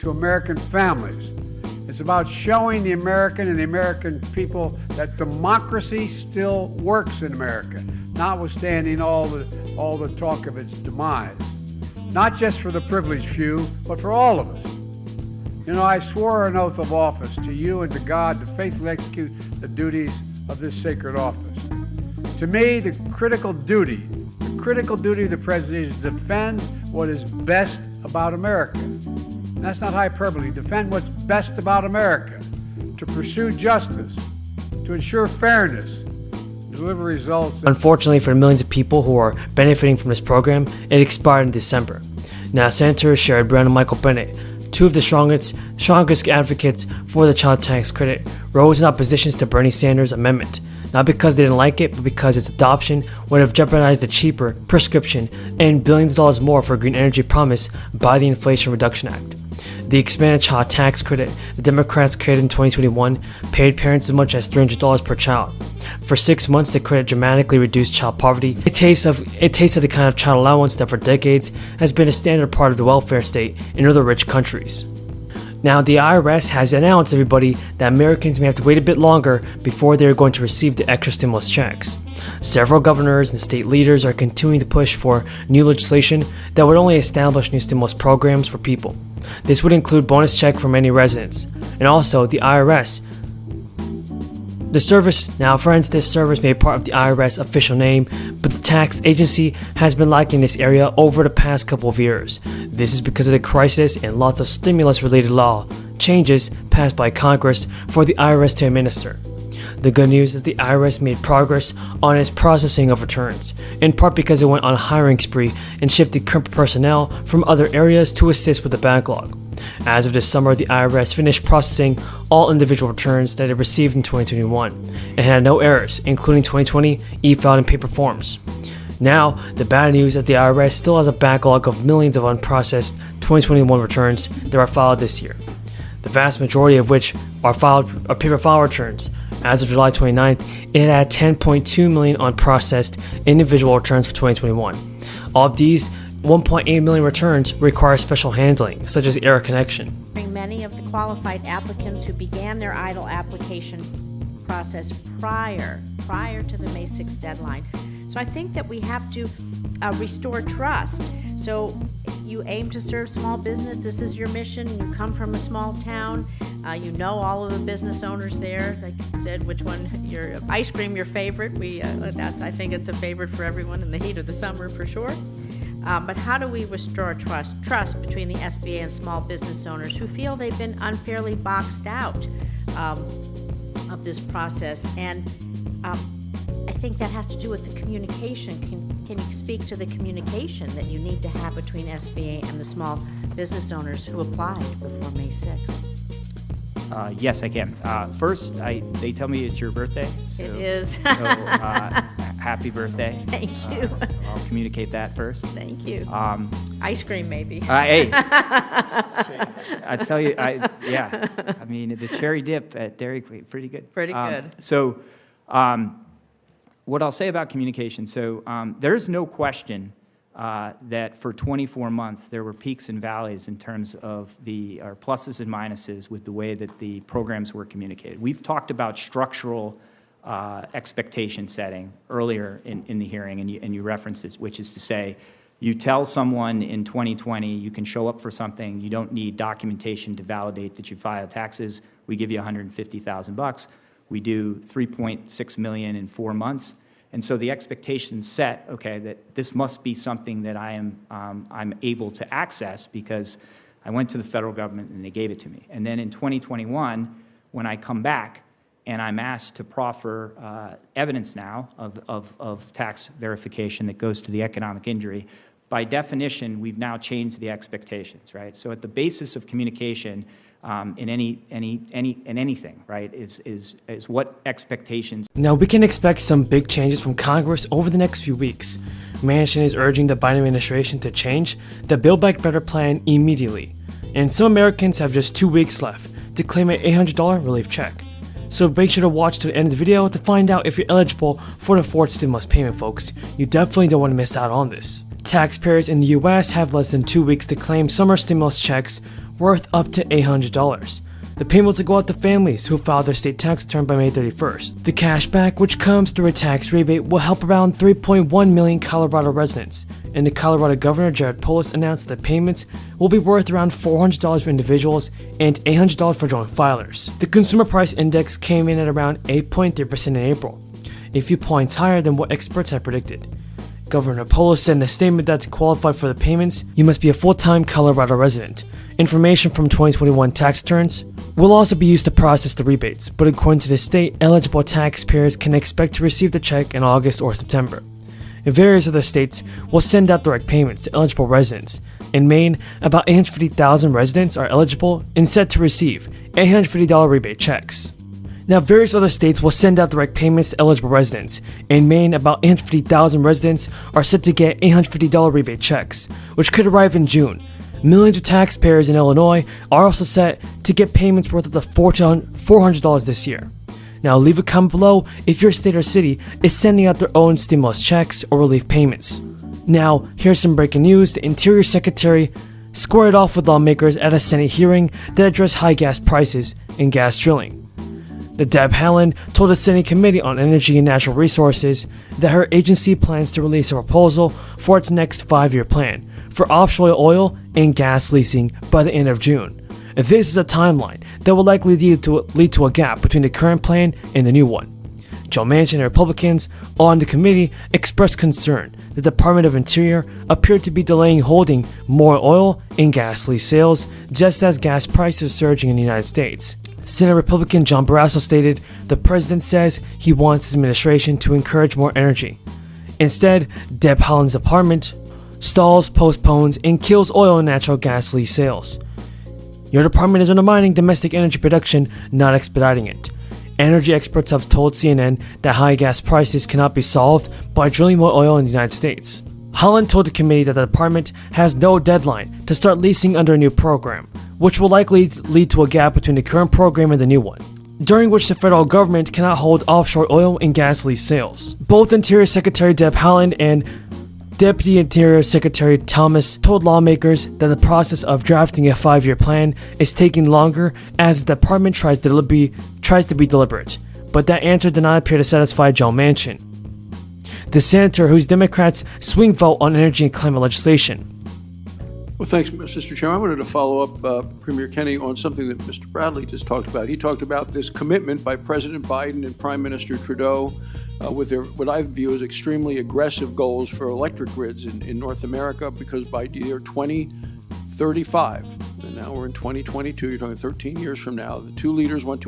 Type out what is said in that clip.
to American families. It's about showing the American and the American people that democracy still works in America, notwithstanding all the talk of its demise. Not just for the privileged few, but for all of us. You know, I swore an oath of office to you and to God to faithfully execute the duties of this sacred office. To me, the critical duty of the president is to defend what is best about America. And that's not hyperbole. Defend what's best about America, to pursue justice, to ensure fairness, deliver results. Unfortunately for the millions of people who are benefiting from this program, it expired in December. Now, Senators Sherrod Brown and Michael Bennet, two of the strongest advocates for the child tax credit, rose in oppositions to Bernie Sanders' amendment, not because they didn't like it, but because its adoption would have jeopardized the cheaper prescription and billions of dollars more for green energy promised by the Inflation Reduction Act. The expanded child tax credit the Democrats created in 2021 paid parents as much as $300 per child. For 6 months, the credit dramatically reduced child poverty, a taste of the kind of child allowance that for decades has been a standard part of the welfare state in other rich countries. Now, the IRS has announced, everybody, that Americans may have to wait a bit longer before they are going to receive the extra stimulus checks. Several governors and state leaders are continuing to push for new legislation that would only establish new stimulus programs for people. This would include bonus check for many residents, and also the IRS. This service may be part of the IRS official name, but the tax agency has been lacking in this area over the past couple of years. This is because of the crisis and lots of stimulus-related law changes passed by Congress for the IRS to administer. The good news is the IRS made progress on its processing of returns, in part because it went on a hiring spree and shifted current personnel from other areas to assist with the backlog. As of this summer, the IRS finished processing all individual returns that it received in 2021 and had no errors, including 2020 e-filed and paper forms. Now, the bad news is the IRS still has a backlog of millions of unprocessed 2021 returns that are filed this year, the vast majority of which are paper file returns. As of July 29th, it had 10.2 million unprocessed individual returns for 2021. Of these, 1.8 million returns require special handling, such as error connection. Many of the qualified applicants who began their EIDL application process prior to the May 6th deadline. So I think that we have to restore trust. So you aim to serve small business, this is your mission, you come from a small town, you know all of the business owners there, like you said, which one, your ice cream, your favorite, I think it's a favorite for everyone in the heat of the summer for sure. But how do we restore trust between the SBA and small business owners who feel they've been unfairly boxed out of this process? And I think that has to do with the communication. Can you speak to the communication that you need to have between SBA and the small business owners who applied before May 6th? Yes, I can. First, they tell me it's your birthday. It is. Happy birthday. Thank you. I'll communicate that first. Thank you. Ice cream, maybe. Hey, I tell you, yeah. I mean, the cherry dip at Dairy Queen, pretty good. Pretty good. So, what I'll say about communication, there is no question that for 24 months there were peaks and valleys in terms of our pluses and minuses with the way that the programs were communicated. We've talked about structural expectation setting earlier in the hearing, and you referenced this, which is to say, you tell someone in 2020 you can show up for something, you don't need documentation to validate that you filed taxes, we give you $150,000. We do $3.6 million in 4 months. And so the expectation set, okay, that this must be something that I'm able to access because I went to the federal government and they gave it to me. And then in 2021, when I come back and I'm asked to proffer evidence now of tax verification that goes to the economic injury, by definition, we've now changed the expectations, right? So at the basis of communication, in anything, right, is what expectations. Now, we can expect some big changes from Congress over the next few weeks. Manchin is urging the Biden administration to change the Build Back Better plan immediately. And some Americans have just 2 weeks left to claim an $800 relief check. So make sure to watch to the end of the video to find out if you're eligible for the fourth stimulus payment, folks. You definitely don't want to miss out on this. Taxpayers in the US have less than 2 weeks to claim summer stimulus checks, worth up to $800. The payments will go out to families who filed their state tax return by May 31st. The cashback, which comes through a tax rebate, will help around 3.1 million Colorado residents, and the Colorado Governor Jared Polis announced that payments will be worth around $400 for individuals and $800 for joint filers. The Consumer Price Index came in at around 8.3% in April, a few points higher than what experts had predicted. Governor Polis said in a statement that to qualify for the payments, you must be a full-time Colorado resident. Information from 2021 tax returns will also be used to process the rebates, but according to the state, eligible taxpayers can expect to receive the check in August or September. Various other states will send out direct payments to eligible residents. In Maine, about 850,000 residents are eligible and set to receive $850 rebate checks. Now, various other states will send out direct payments to eligible residents. In Maine, about 850,000 residents are set to get $850 rebate checks, which could arrive in June. Millions of taxpayers in Illinois are also set to get payments worth up to $400 this year. Now, leave a comment below if your state or city is sending out their own stimulus checks or relief payments. Now, here's some breaking news. The Interior Secretary squared off with lawmakers at a Senate hearing that addressed high gas prices and gas drilling. The Deb Haaland told the Senate Committee on Energy and Natural Resources that her agency plans to release a proposal for its next 5-year plan for offshore oil and gas leasing by the end of June. This is a timeline that will likely lead to a gap between the current plan and the new one. Joe Manchin and Republicans on the committee expressed concern the Department of Interior appeared to be delaying holding more oil and gas lease sales just as gas prices are surging in the United States. Senate Republican John Barrasso stated, "The president says he wants his administration to encourage more energy. Instead, Deb Haaland's department stalls, postpones, and kills oil and natural gas lease sales. Your department is undermining domestic energy production, not expediting it." Energy experts have told CNN that high gas prices cannot be solved by drilling more oil in the United States. Haaland told the committee that the department has no deadline to start leasing under a new program, which will likely lead to a gap between the current program and the new one, during which the federal government cannot hold offshore oil and gas lease sales. Both Interior Secretary Deb Haaland and Deputy Interior Secretary Thomas told lawmakers that the process of drafting a 5-year plan is taking longer as the department tries to be deliberate, but that answer did not appear to satisfy Joe Manchin, the senator whose Democrats swing vote on energy and climate legislation. Well, thanks, Mr. Chairman. I wanted to follow up, Premier Kenney, on something that Mr. Bradley just talked about. He talked about this commitment by President Biden and Prime Minister Trudeau with their, what I view as extremely aggressive goals for electric grids in North America, because by the year 2035, and now we're in 2022, you're talking 13 years from now, the two leaders want to